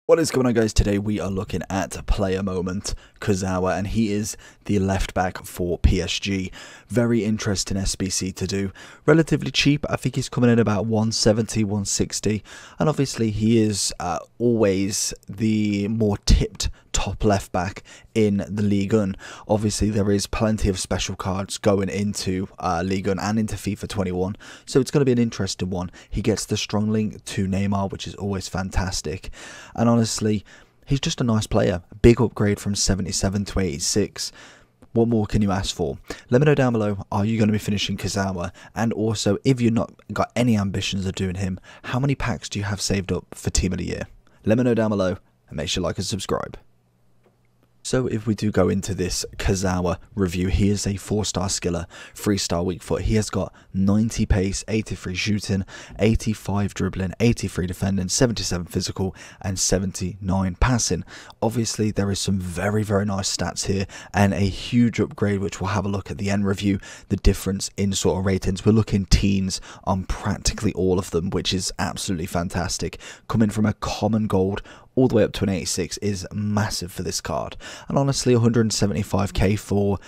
What is going on, guys? Today we are looking at player moment Kurzawa, and he is the left back for PSG. Very interesting SBC to do. Relatively cheap. I think he's coming in about 170, 160, and obviously he is always the more tipped top left back in the Ligue 1. Obviously there is plenty of special cards going into Ligue 1 and into FIFA 21, so it's going to be an interesting one. He gets the strong link to Neymar, which is always fantastic, and honestly he's just a nice player. Big upgrade from 77 to 86. What more can you ask for? Let me know down below, are you going to be finishing Kurzawa? And also, if you've not got any ambitions of doing him, how many packs do you have saved up for Team of the Year? Let me know down below, and make sure you like and subscribe. So if we do go into this Kurzawa review, he is a 4-star skiller, 3-star weak foot. He has got 90 pace, 83 shooting, 85 dribbling, 83 defending, 77 physical, and 79 passing. Obviously there is some very nice stats here, and a huge upgrade, which we'll have a look at the end review. The difference in sort of ratings, we're looking teens on practically all of them, which is absolutely fantastic. Coming from a common gold all the way up to an 86 is massive for this card. And honestly, 175k for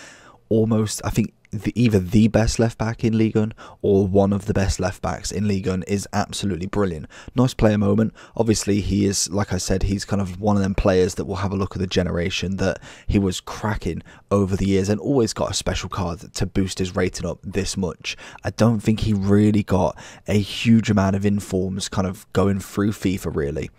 almost, I think, either the best left back in Ligue 1 or one of the best left backs in Ligue 1 is absolutely brilliant. Nice player moment. Obviously he is, like I said, he's kind of one of them players that will have a look at the generation that he was cracking over the years, and always got a special card to boost his rating up this much. I don't think he really got a huge amount of informs kind of going through FIFA really.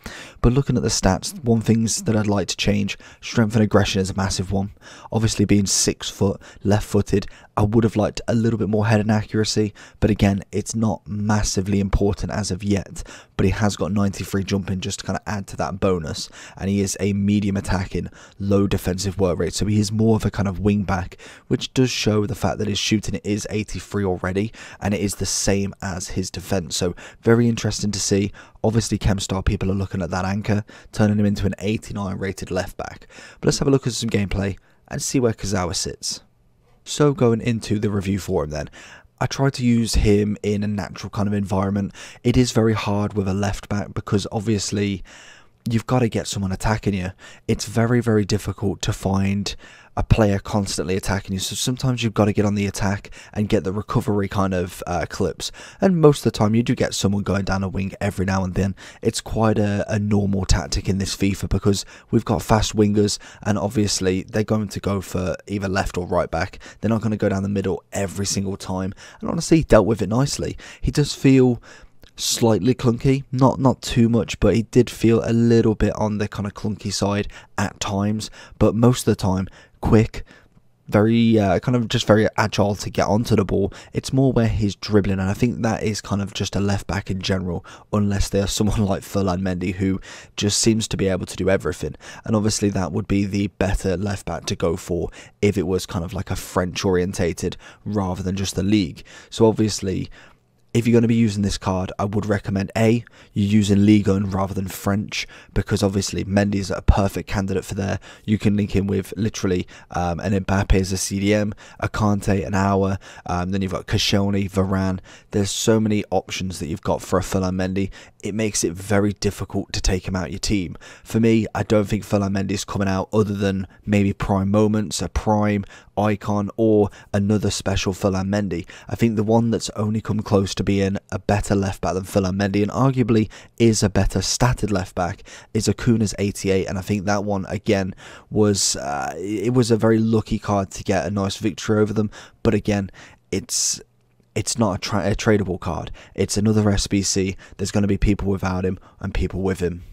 But looking at the stats, one things that I'd like to change: strength and aggression is a massive one. Obviously being 6 foot, left footed, I would have liked a little bit more head and accuracy, but again, it's not massively important as of yet. But he has got 93 jumping just to kind of add to that bonus, and he is a medium attacking, low defensive work rate, so he is more of a kind of wing back, which does show the fact that his shooting is 83 already, and it is the same as his defense. So very interesting to see. Obviously Chemstar people are looking at that anchor, turning him into an 89 rated left back. But let's have a look at some gameplay and see where Kurzawa sits. So going into the review for him then, I tried to use him in a natural kind of environment. It is very hard with a left back because obviously you've got to get someone attacking you. It's very difficult to find a player constantly attacking you, so sometimes you've got to get on the attack and get the recovery kind of clips, and most of the time you do get someone going down a wing every now and then. It's quite a normal tactic in this FIFA because we've got fast wingers, and obviously they're going to go for either left or right back. They're not going to go down the middle every single time, and honestly he dealt with it nicely. He does feel slightly clunky, not too much, but he did feel a little bit on the kind of clunky side at times, but most of the time quick, very kind of just very agile to get onto the ball. It's more where he's dribbling, and I think that is kind of just a left back in general, unless there's someone like Mendy who just seems to be able to do everything, and obviously that would be the better left back to go for if it was kind of like a French orientated rather than just the league. So obviously if you're going to be using this card, I would recommend you're using Ligue 1 rather than French, because obviously Mendy is a perfect candidate for there. You can link him with literally an Mbappe as a CDM, a Kante, an Aouar, then you've got Koscielny, Varane. There's so many options that you've got for a Mendy. It makes it very difficult to take him out your team. For me, I don't think Mendy is coming out other than maybe prime moments, a prime icon, or another special Mendy. I think the one that's only come close to being a better left back than Mendy, and arguably is a better statted left back, is Akuna's 88, and I think that one again was it was a very lucky card to get a nice victory over them. But again, it's not a tradable card. It's another SBC. There's going to be people without him and people with him.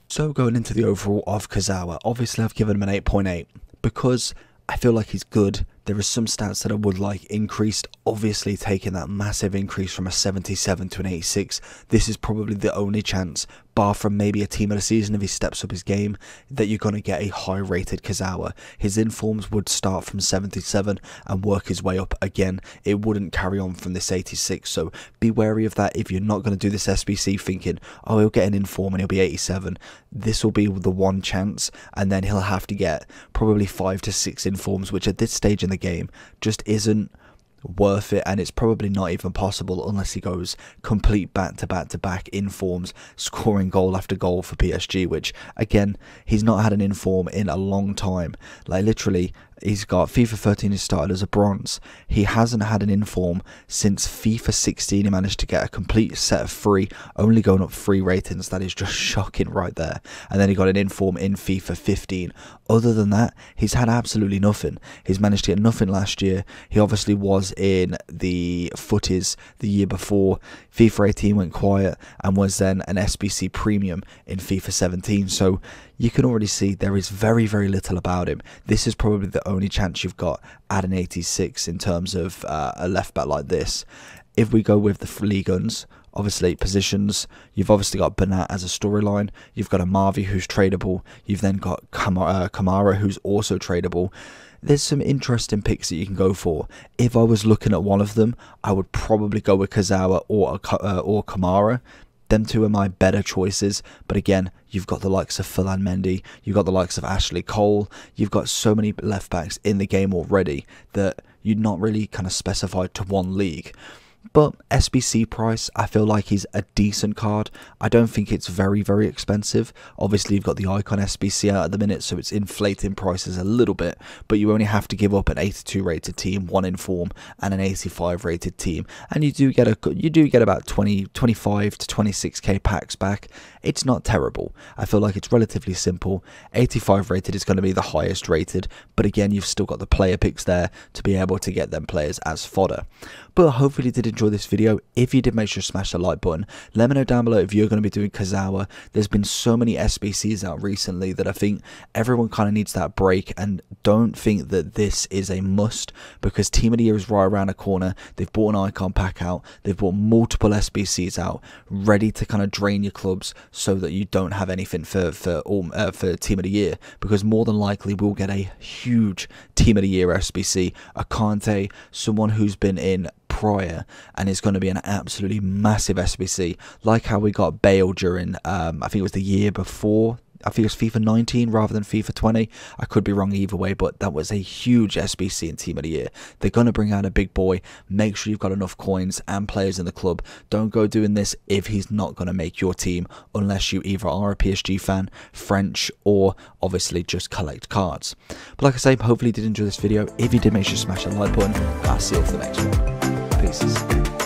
So going into the overall of Kurzawa, obviously I've given him an 8.8 because I feel like he's good. There are some stats that I would like increased. Obviously taking that massive increase from a 77 to an 86, this is probably the only chance, bar from maybe a team of the season if he steps up his game, that you're going to get a high rated Kurzawa. His informs would start from 77 and work his way up again. It wouldn't carry on from this 86, so be wary of that if you're not going to do this SBC thinking, oh, he'll get an inform and he'll be 87. This will be the one chance, and then he'll have to get probably 5 to 6 informs, which at this stage in the game just isn't worth it, and it's probably not even possible unless he goes complete back-to-back informs, scoring goal after goal for PSG, which again, he's not had an inform in a long time. Like literally, he's got FIFA 13, he started as a bronze. He hasn't had an inform since FIFA 16. He managed to get a complete set of 3, only going up 3 ratings. That is just shocking right there. And then he got an inform in FIFA 15. Other than that, he's had absolutely nothing. He's managed to get nothing last year. He obviously was in the footies the year before. FIFA 18 went quiet and was then an SBC premium in FIFA 17. So you can already see there is very, very little about him. This is probably the only chance you've got at an 86 in terms of a left back like this. If we go with the League Guns, obviously positions, you've obviously got Bernat as a storyline, you've got Amavi who's tradable, you've then got Kamara who's also tradable. There's some interesting picks that you can go for. If I was looking at one of them, I would probably go with Kurzawa or Kamara. Them two are my better choices, but again, you've got the likes of Ferland Mendy, you've got the likes of Ashley Cole, you've got so many left backs in the game already that you're not really kind of specified to one league. But SBC price, I feel like he's a decent card. I don't think it's very, very expensive. Obviously, you've got the Icon SBC out at the minute, so it's inflating prices a little bit. But you only have to give up an 82 rated team, 1 inform, and an 85 rated team, and you do get about 25 to 26k packs back. It's not terrible. I feel like it's relatively simple. 85 rated is going to be the highest rated, but again, you've still got the player picks there to be able to get them players as fodder. But hopefully you did enjoy this video. If you did, make sure to smash the like button. Let me know down below if you're going to be doing Kurzawa. There's been so many SBCs out recently that I think everyone kind of needs that break, and don't think that this is a must, because Team of the Year is right around the corner. They've bought an Icon pack out. They've bought multiple SBCs out, ready to kind of drain your clubs so that you don't have anything for Team of the Year, because more than likely we'll get a huge Team of the Year SBC, a Kante, someone who's been in prior, and it's going to be an absolutely massive SBC, like how we got Bale during I think it was the year before. I think it was FIFA 19 rather than FIFA 20. I could be wrong either way, but that was a huge SBC in Team of the Year. They're going to bring out a big boy. Make sure you've got enough coins and players in the club. Don't go doing this if he's not going to make your team, unless you either are a PSG fan, French, or obviously just collect cards. But like I say, hopefully you did enjoy this video. If you did, make sure to smash that like button. I'll see you for the next one. Peace.